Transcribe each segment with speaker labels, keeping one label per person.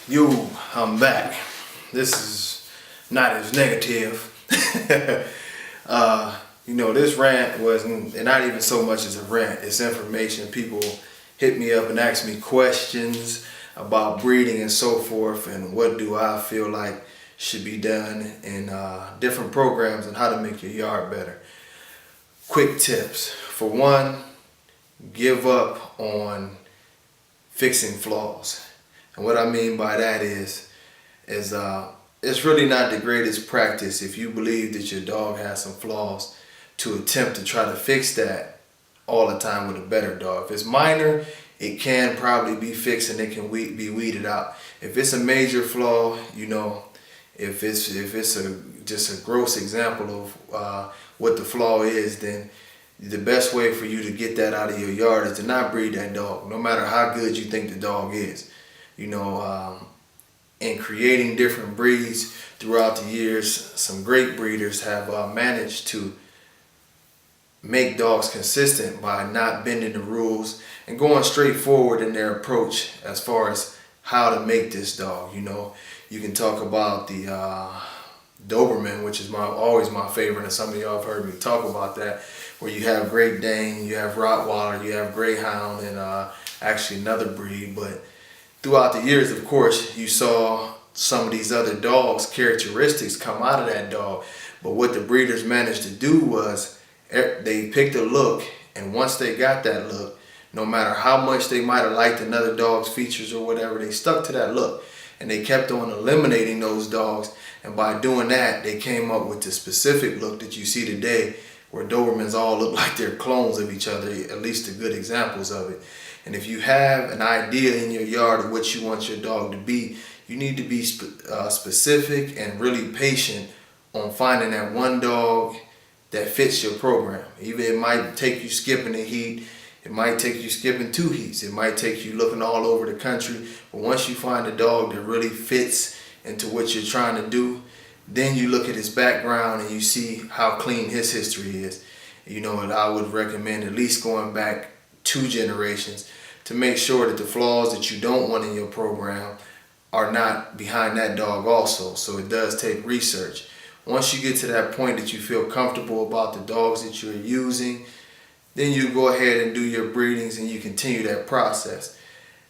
Speaker 1: Yo, I'm back. This is not as negative. This rant wasn't, and not even so much as a rant, it's information. People hit me up and ask me questions about breeding and so forth, and what do I feel like should be done in different programs and how to make your yard better. Quick tips. For one, give up on fixing flaws. And what I mean by that is it's really not the greatest practice if you believe that your dog has some flaws to attempt to try to fix that all the time with a better dog. If it's minor, it can probably be fixed and it can be weeded out. If it's a major flaw, if it's just a gross example of what the flaw is, then the best way for you to get that out of your yard is to not breed that dog, no matter how good you think the dog is. In creating different breeds throughout the years, some great breeders have managed to make dogs consistent by not bending the rules and going straight forward in their approach as far as how to make this dog. You can talk about the Doberman, which is always my favorite, and some of y'all have heard me talk about that, where you have Great Dane, you have Rottweiler, you have Greyhound, and actually another breed. But throughout the years, of course, you saw some of these other dogs' characteristics come out of that dog. But what the breeders managed to do was they picked a look, and once they got that look, no matter how much they might have liked another dog's features or whatever, they stuck to that look. And they kept on eliminating those dogs. And by doing that, they came up with the specific look that you see today, where Dobermans all look like they're clones of each other, at least the good examples of it. And if you have an idea in your yard of what you want your dog to be, you need to be specific and really patient on finding that one dog that fits your program. Even it might take you skipping a heat, it might take you skipping 2 heats, it might take you looking all over the country. But once you find a dog that really fits into what you're trying to do, then you look at his background and you see how clean his history is. And I would recommend at least going back 2 generations to make sure that the flaws that you don't want in your program are not behind that dog also. So it does take research. Once you get to that point that you feel comfortable about the dogs that you're using, then you go ahead and do your breedings and you continue that process.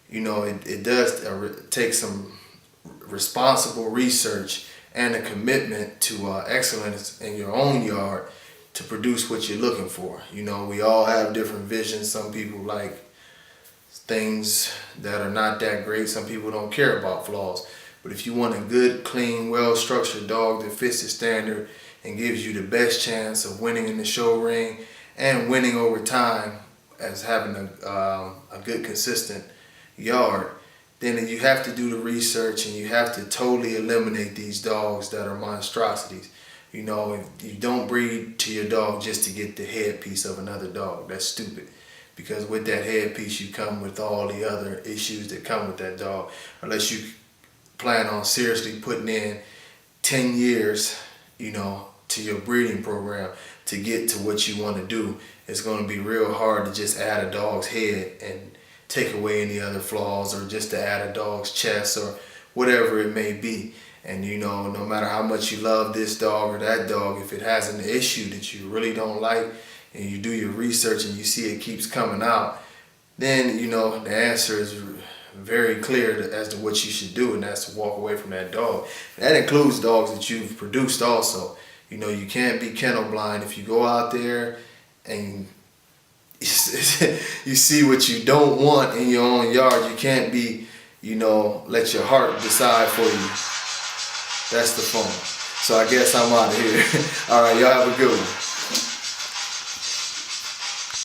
Speaker 1: It does take some responsible research and a commitment to excellence in your own yard to produce what you're looking for. We all have different visions. Some people like things that are not that great. Some people don't care about flaws. But if you want a good, clean, well-structured dog that fits the standard and gives you the best chance of winning in the show ring and winning over time as having a good, consistent yard, then you have to do the research and you have to totally eliminate these dogs that are monstrosities. You don't breed to your dog just to get the headpiece of another dog. That's stupid. Because with that headpiece, you come with all the other issues that come with that dog. Unless you plan on seriously putting in 10 years, to your breeding program to get to what you want to do, it's going to be real hard to just add a dog's head and take away any other flaws, or just to add a dog's chest or whatever it may be. And no matter how much you love this dog or that dog, if it has an issue that you really don't like, and you do your research and you see it keeps coming out, then the answer is very clear as to what you should do, and that's to walk away from that dog. That includes dogs that you've produced also. You can't be kennel blind. If you go out there and you see what you don't want in your own yard, you can't be, let your heart decide for you. That's the phone. So I guess I'm out of here. All right, y'all have a good one.